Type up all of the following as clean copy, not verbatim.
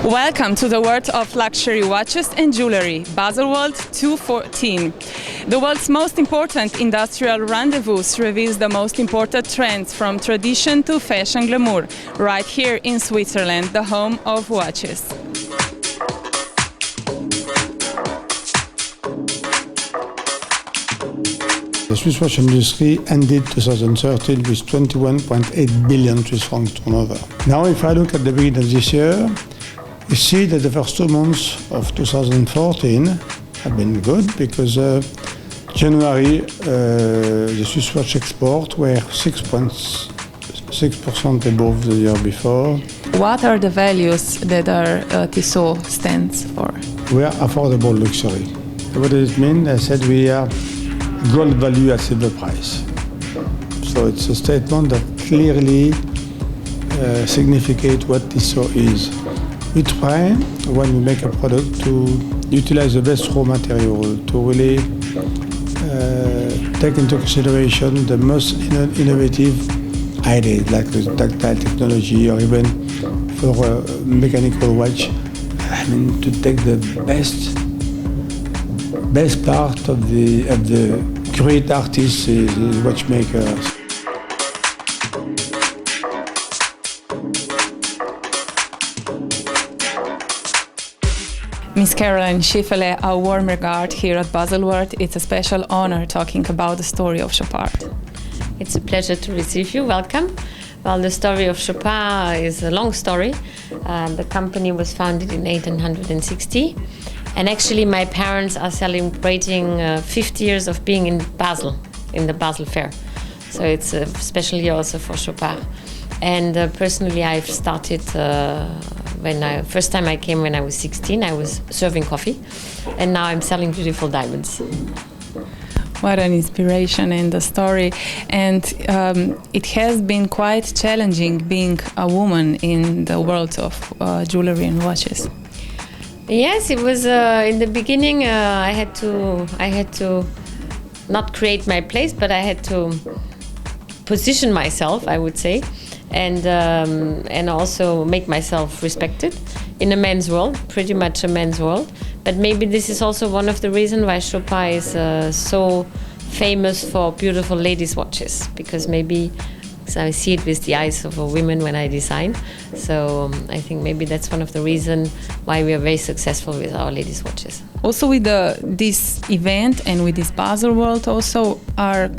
Welcome to the world of luxury watches and jewelry, Baselworld 2014. The world's most important industrial rendezvous reveals the most important trends from tradition to fashion glamour, right here in Switzerland, the home of watches. The Swiss watch industry ended 2013 with 21.8 billion Swiss franc turnover. Now, if I look at the beginning of this year, we see that the first 2 months of 2014 have been good because January, the Swiss watch export were 6% above the year before. What are the values that Tissot stands for? We are affordable luxury. What does it mean? I said we are gold value at silver price. So it's a statement that clearly significates what Tissot is. We try, when we make a product, to utilize the best raw material, to really take into consideration the most innovative ideas, like the tactile technology, or even for a mechanical watch. I mean, to take the best part of the great artists, the watchmakers. Miss Caroline Schiffele, a warm regard here at Baselworld. It's a special honor talking about the story of Chopard. It's a pleasure to receive you. Welcome. Well, the story of Chopard is a long story. The company was founded in 1860. And actually, my parents are celebrating 50 years of being in Basel, in the Basel Fair. So it's a special year also for Chopard. And personally, I've started first time I came when I was 16. I was serving coffee, and now I'm selling beautiful diamonds. What an inspiration in the story. And it has been quite challenging being a woman in the world of jewelry and watches. Yes, it was in the beginning. I had to not create my place, but I had to position myself, I would say, and also make myself respected in a men's world, pretty much a men's world. But maybe this is also one of the reasons why Chopard is so famous for beautiful ladies' watches, because maybe I see it with the eyes of a woman when I design. So I think maybe that's one of the reasons why we are very successful with our ladies' watches. Also with this event and with this Baselworld also are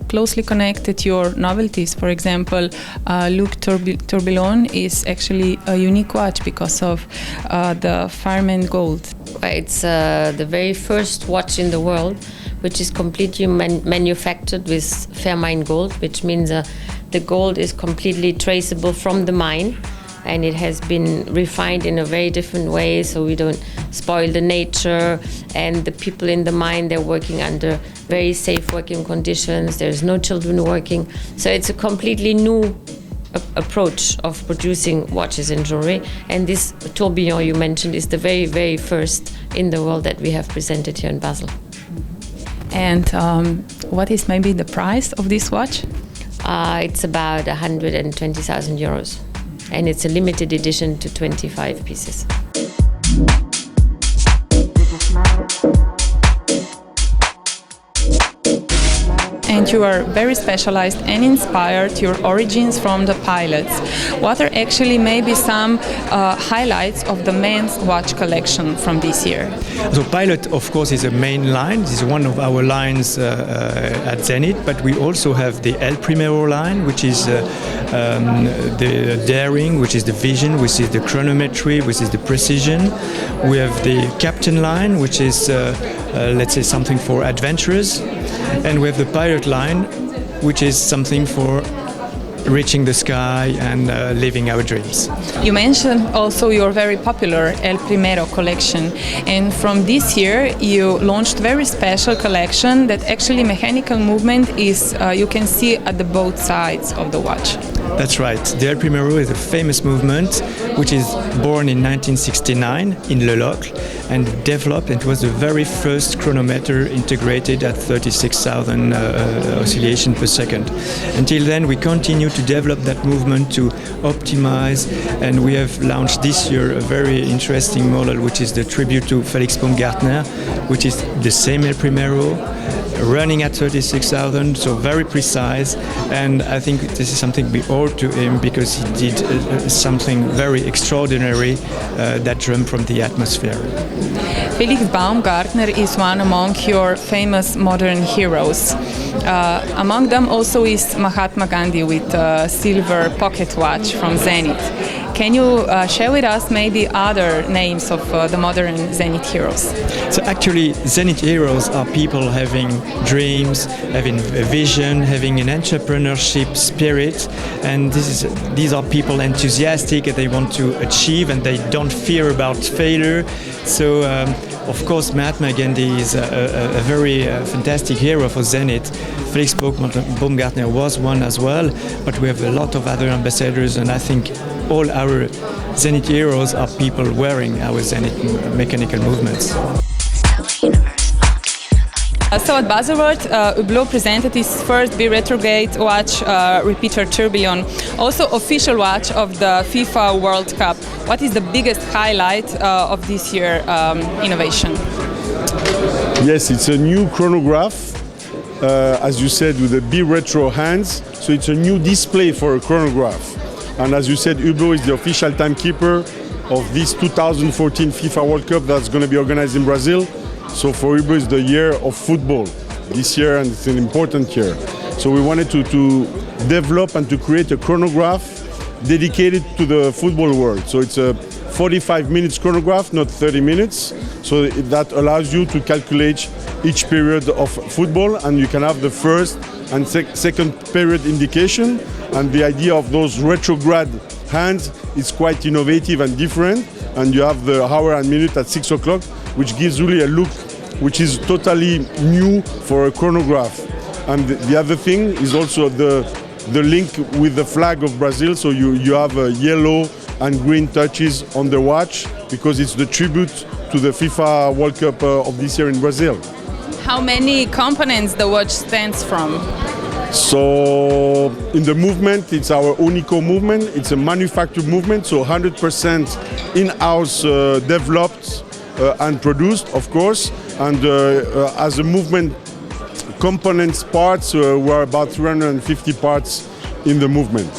closely connected your novelties. For example, Luc Tourbillon is actually a unique watch because of the Fireman Gold. It's the very first watch in the world which is completely manufactured with Fairmine gold, which means the gold is completely traceable from the mine, and it has been refined in a very different way, so we don't spoil the nature. And the people in the mine, they're working under very safe working conditions. There's no children working, so it's a completely new approach of producing watches and jewelry. And this tourbillon you mentioned is the very, very first in the world that we have presented here in Basel. And what is maybe the price of this watch? It's about 120,000 euros, and it's a limited edition to 25 pieces. And you are very specialized and inspired your origins from the pilots. What are actually maybe some highlights of the men's watch collection from this year? So Pilot, of course, is a main line. This is one of our lines at Zenith, but we also have the El Primero line, which is the daring, which is the vision, which is the chronometry, which is the precision. We have the Captain line, which is, let's say, something for adventurers. And we have the Pilot line, which is something for reaching the sky and living our dreams. You mentioned also your very popular El Primero collection, and from this year you launched very special collection that actually mechanical movement is you can see at the both sides of the watch. That's right. The El Primero is a famous movement which is born in 1969 in Le Locle and developed. It was the very first chronometer integrated at 36,000 oscillations per second. Until then, we continue to develop that movement to optimize, and we have launched this year a very interesting model, which is the tribute to Felix Baumgartner, which is the same El Primero, running at 36,000, so very precise. And I think this is something we owe to him because he did something very extraordinary, that drum from the atmosphere. Felix Baumgartner is one among your famous modern heroes. Among them also is Mahatma Gandhi with a silver pocket watch from Zenit. Can you share with us maybe other names of the modern Zenit heroes? So actually, Zenit heroes are people having dreams, having a vision, having an entrepreneurship spirit, and these are people enthusiastic and they want to achieve and they don't fear about failure. So of course, Mahatma Gandhi is a very fantastic hero for Zenit. Felix Baumgartner was one as well, but we have a lot of other ambassadors, and I think all our Zenit heroes are people wearing our Zenit mechanical movements. So at Baselworld, Hublot presented his first B-retrograde watch, repeater tourbillon, also official watch of the FIFA World Cup. What is the biggest highlight of this year innovation? Yes, it's a new chronograph, as you said, with the B-retro hands. So it's a new display for a chronograph. And as you said, Hublot is the official timekeeper of this 2014 FIFA World Cup that's going to be organized in Brazil. So for Hublot, it's the year of football this year, and it's an important year. So we wanted to develop and to create a chronograph dedicated to the football world. So it's a 45 minutes chronograph, not 30 minutes. So that allows you to calculate each period of football, and you can have the first and second period indication. And the idea of those retrograde hands is quite innovative and different. And you have the hour and minute at 6 o'clock, which gives really a look which is totally new for a chronograph. And the other thing is also the link with the flag of Brazil. So you have yellow and green touches on the watch because it's the tribute to the FIFA World Cup of this year in Brazil. How many components the watch stands from? So in the movement, it's our Unico movement. It's a manufactured movement, so 100% in-house developed and produced, of course. And as a movement components parts, we're about 350 parts in the movement.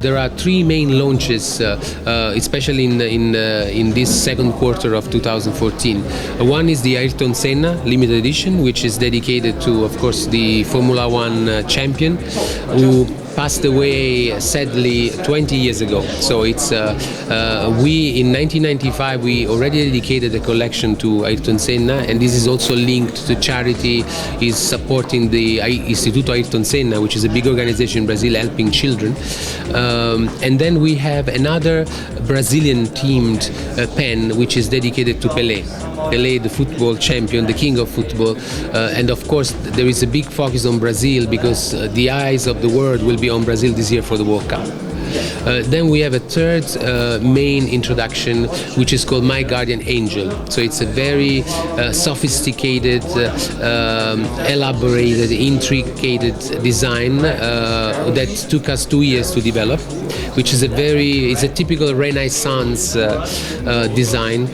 There are three main launches, especially in this second quarter of 2014. One is the Ayrton Senna limited edition, which is dedicated to, of course, the Formula One champion, who passed away sadly 20 years ago. So it's we in 1995 we already dedicated a collection to Ayrton Senna, and this is also linked to charity is supporting the Instituto Ayrton Senna, which is a big organization in Brazil helping children. And then we have another Brazilian themed pen which is dedicated to Pelé. Pelé, the football champion, the king of football, and of course there is a big focus on Brazil because the eyes of the world will be on Brazil this year for the World Cup. Then we have a third main introduction, which is called My Guardian Angel. So it's a very sophisticated, elaborated, intricate design that took us 2 years to develop, which is it's a typical Renaissance design,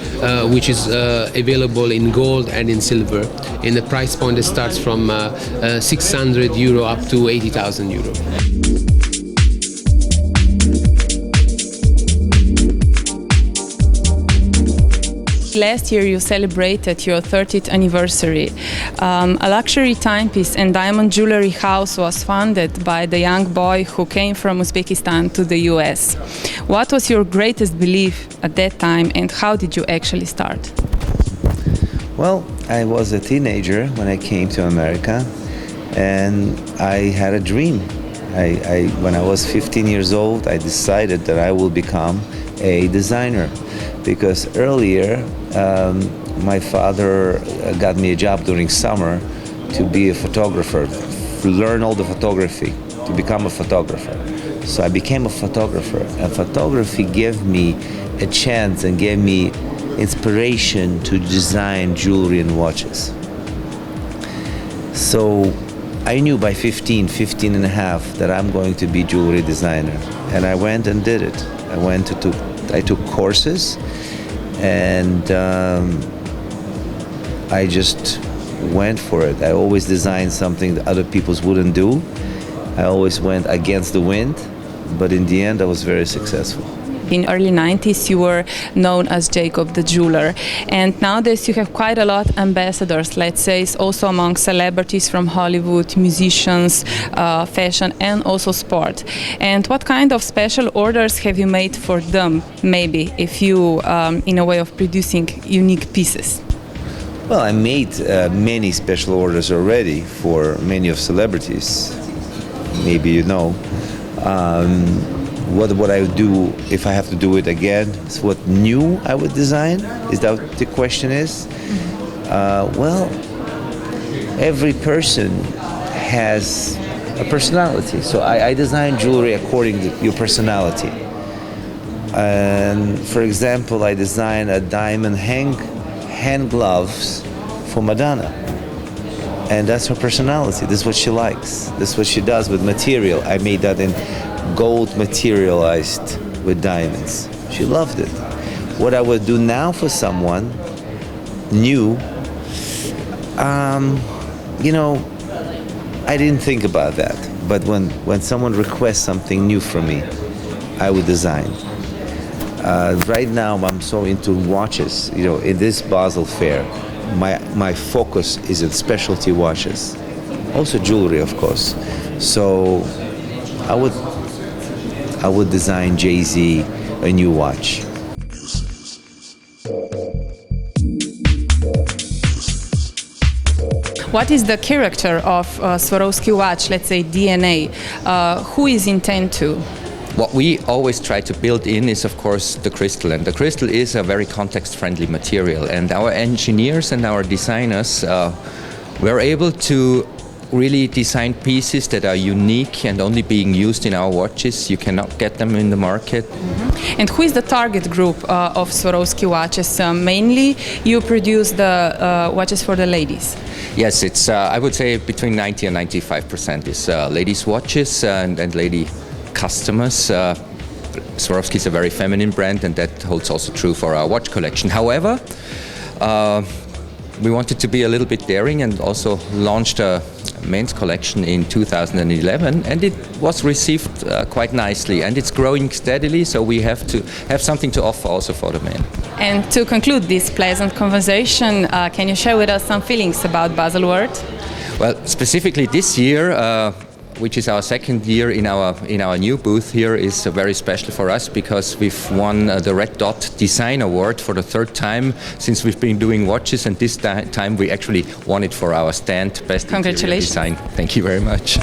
which is available in gold and in silver, in a price point that starts from €600 up to €80,000. Last year you celebrated your 30th anniversary. A luxury timepiece and diamond jewelry house was founded by the young boy who came from Uzbekistan to the US. What was your greatest belief at that time, and how did you actually start? Well, I was a teenager when I came to America. and I had a dream. When I was 15 years old, I decided that I will become a designer, because earlier my father got me a job during summer to be a photographer, to learn all the photography, to become a photographer. So I became a photographer, and photography gave me a chance and gave me inspiration to design jewelry and watches. So I knew by 15 and a half that I'm going to be jewelry designer, and I went and did it. I took courses, and I just went for it. I always designed something that other people wouldn't do. I always went against the wind, but in the end I was very successful. In early 90s you were known as Jacob the Jeweler, and nowadays you have quite a lot of ambassadors, let's say, also among celebrities from Hollywood, musicians, fashion and also sport. And what kind of special orders have you made for them, maybe, if you in a way of producing unique pieces? Well, I made many special orders already for many of celebrities. Maybe you know. What I would do if I have to do it again is what new I would design. Is that what the question is? Well, every person has a personality. So I design jewelry according to your personality. And for example, I designed a diamond hand gloves for Madonna. And that's her personality. This is what she likes. This is what she does with material. I made that in gold materialized with diamonds. She loved it. What I would do now for someone new, you know, I didn't think about that. But when someone requests something new from me, I would design. Right now, I'm so into watches. You know, in this Basel fair, my focus is in specialty watches, also jewelry, of course. So I would design Jay-Z a new watch. What is the character of Swarovski watch, let's say DNA? Who is intended to? What we always try to build in is, of course, the crystal. And the crystal is a very context-friendly material. And our engineers and our designers were able to really design pieces that are unique and only being used in our watches. You cannot get them in the market. Mm-hmm. And who is the target group of Swarovski watches? Mainly you produce the watches for the ladies. Yes, it's I would say between 90 and 95% is ladies' watches and lady customers. Swarovski is a very feminine brand, and that holds also true for our watch collection. However, we wanted to be a little bit daring and also launched a men's collection in 2011, and it was received quite nicely, and it's growing steadily, so we have to have something to offer also for the men. And to conclude this pleasant conversation, can you share with us some feelings about Baselworld? Well, specifically this year, which is our second year in our new booth here, is very special for us because we've won the Red Dot Design Award for the third time since we've been doing watches, and this time we actually won it for our stand, Best Interior Design. Thank you very much.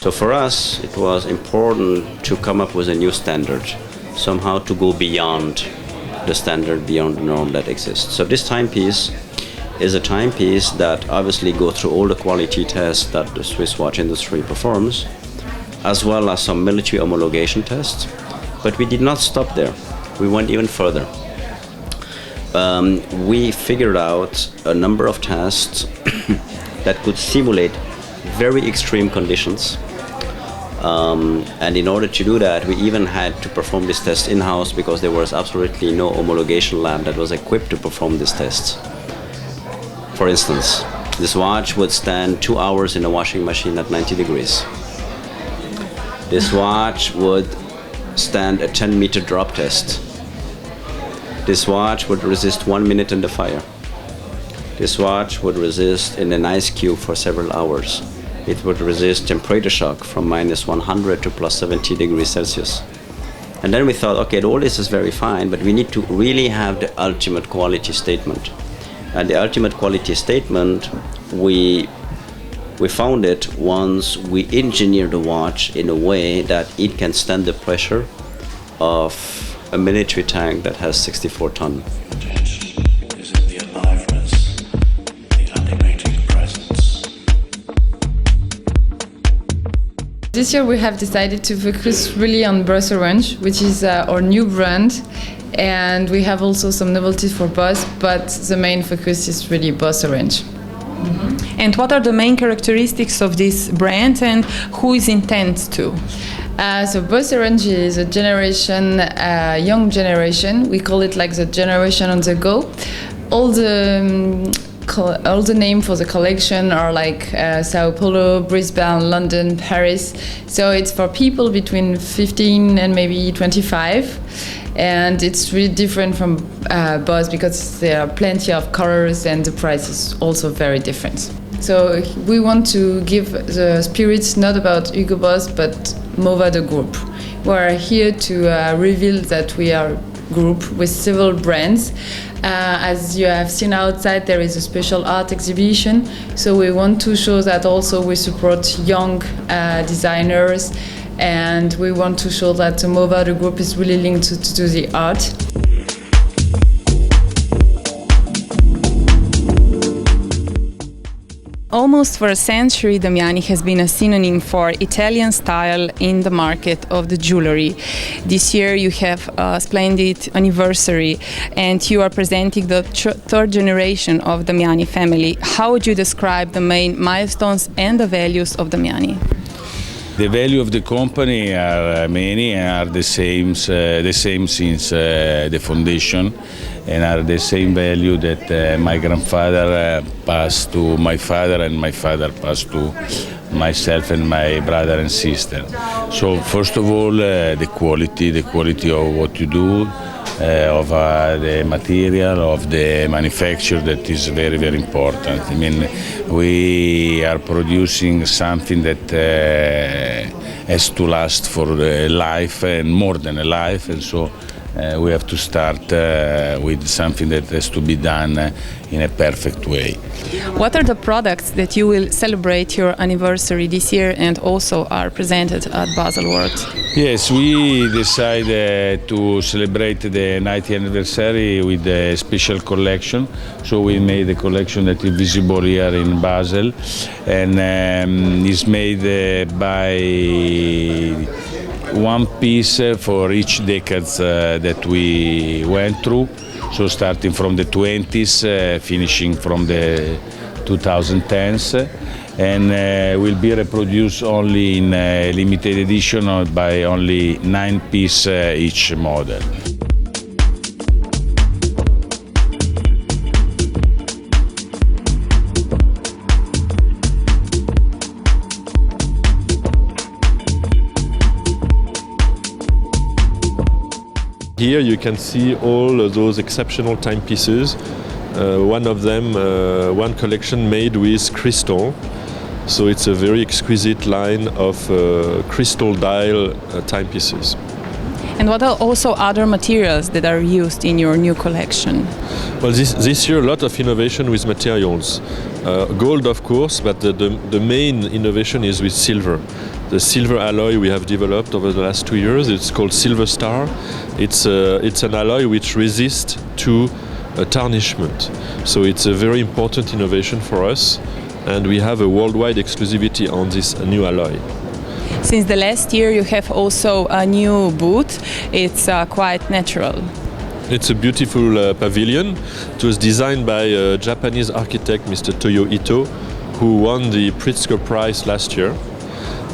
So for us, it was important to come up with a new standard, somehow to go beyond the standard, beyond the norm that exists. So this timepiece is a timepiece that obviously goes through all the quality tests that the Swiss watch industry performs, as well as some military homologation tests. But we did not stop there. We went even further. We figured out a number of tests that could simulate very extreme conditions. And in order to do that, we even had to perform this test in-house because there was absolutely no homologation lab that was equipped to perform these tests. For instance, this watch would stand 2 hours in a washing machine at 90 degrees. This watch would stand a 10-meter drop test. This watch would resist 1 minute in the fire. this watch would resist in an ice cube for several hours. It would resist temperature shock from minus 100 to plus 70 degrees Celsius. And then we thought, okay, all this is very fine, but we need to really have the ultimate quality statement. And the ultimate quality statement, we found it once we engineered the watch in a way that it can stand the pressure of a military tank that has 64 tons. This year we have decided to focus really on Baselworld, which is our new brand, and we have also some novelties for Bose, but the main focus is really Baselworld. And what are the main characteristics of this brand and who is intent to? So Baselworld is a generation, young generation. We call it like the generation on the go. All the names for the collection are like Sao Paulo, Brisbane, London, Paris. So it's for people between 15 and maybe 25. And it's really different from Bose because there are plenty of colors and the price is also very different. So we want to give the spirits not about Hugo Boss but Mova the group. We are here to reveal that we are a group with several brands. As you have seen outside, there is a special art exhibition. So we want to show that also we support young designers, and we want to show that Mova the group is really linked to the art. Almost for a century, Damiani has been a synonym for Italian style in the market of the jewelry. This year you have a splendid anniversary and you are presenting the third generation of Damiani family. How would you describe the main milestones and the values of Damiani? The value of the company are many and are the same since the foundation, and are the same value that my grandfather passed to my father and my father passed to myself and my brother and sister. So first of all, the quality of what you do, of the material, of the manufacture, that is very, very important. I mean, we are producing something that has to last for a life and more than a life, and so we have to start with something that has to be done in a perfect way. What are the products that you will celebrate your anniversary this year and also are presented at Baselworld? Yes, we decided to celebrate the 90th anniversary with a special collection. So we made a collection that is visible here in Basel, and is made by one piece for each decade that we went through. So starting from the 20s, finishing from the 2010s, and will be reproduced only in a limited edition or by only 9 pieces each model. Here you can see all of those exceptional timepieces. One of them, one collection made with crystal. So it's a very exquisite line of crystal dial timepieces. And what are also other materials that are used in your new collection? Well, this year a lot of innovation with materials. Gold, of course, but the main innovation is with silver. The silver alloy we have developed over the last 2 years, it's called Silver Star. It's an alloy which resists to tarnishment. So it's a very important innovation for us, and we have a worldwide exclusivity on this new alloy. Since the last year you have also a new booth. It's quite natural. It's a beautiful pavilion. It was designed by a Japanese architect, Mr. Toyo Ito, who won the Pritzker Prize last year.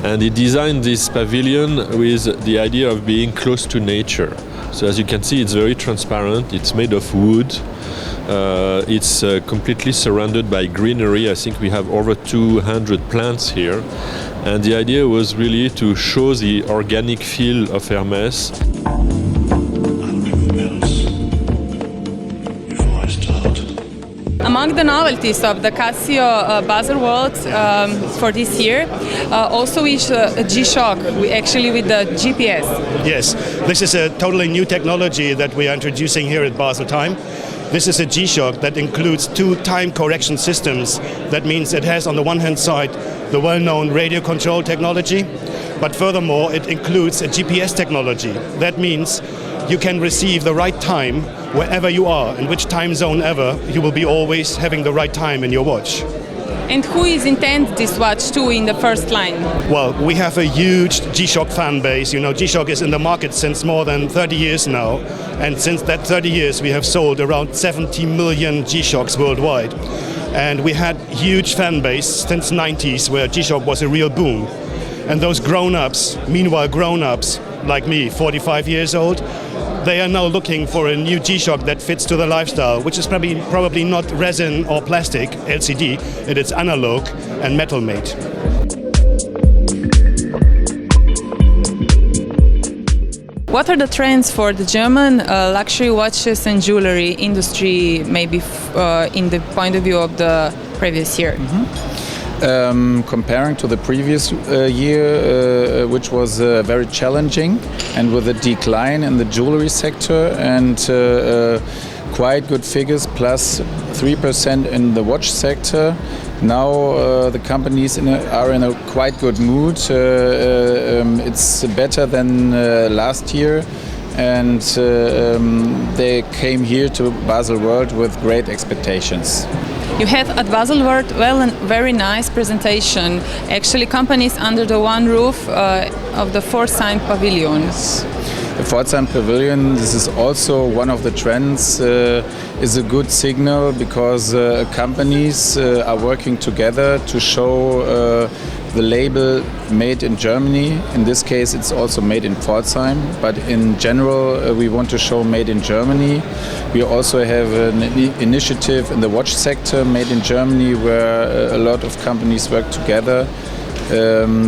And he designed this pavilion with the idea of being close to nature. So as you can see, it's very transparent. It's made of wood. It's completely surrounded by greenery. I think we have over 200 plants here. And the idea was really to show the organic feel of Hermès. Among the novelties of the Casio Baselworld for this year, also is a G-Shock, actually with the GPS. Yes, this is a totally new technology that we are introducing here at Basel Time. This is a G-Shock that includes 2 time correction systems. That means it has on the one hand side the well-known radio control technology, but furthermore it includes a GPS technology. That means you can receive the right time wherever you are, in which time zone ever, you will be always having the right time in your watch. And who is intended this watch to in the first line? Well, we have a huge G-Shock fan base. You know, G-Shock is in the market since more than 30 years now. And since that 30 years, we have sold around 70 million G-Shocks worldwide. And we had huge fan base since 90s where G-Shock was a real boom. And those grown-ups, meanwhile grown-ups like me, 45 years old, they are now looking for a new G-Shock that fits to their lifestyle, which is probably not resin or plastic, LCD, it is analog and metal made. What are the trends for the German luxury watches and jewelry industry, maybe in the point of view of the previous year? Comparing to the previous year, which was very challenging, and with a decline in the jewelry sector and quite good figures, plus 3% in the watch sector. Now the companies are in a quite good mood. It's better than last year, and they came here to Baselworld with great expectations. You had at Baselworld a very nice presentation. Actually, companies under the one roof of the Pforzheim Pavilion. The Pforzheim Pavilion, this is also one of the trends, is a good signal because companies are working together to show the label made in Germany. In this case, it's also made in Pforzheim, but in general, we want to show made in Germany. We also have an initiative in the watch sector made in Germany where a lot of companies work together.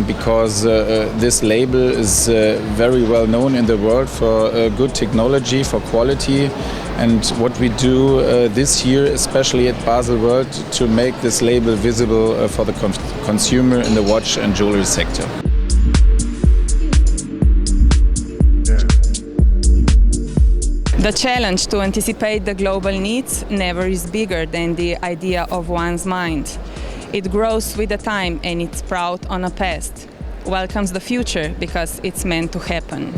Because this label is very well known in the world for good technology, for quality, and what we do this year, especially at Baselworld, to make this label visible for the consumer in the watch and jewelry sector. The challenge to anticipate the global needs never is bigger than the idea of one's mind. It grows with the time and it's proud on a past. Welcomes the future because it's meant to happen.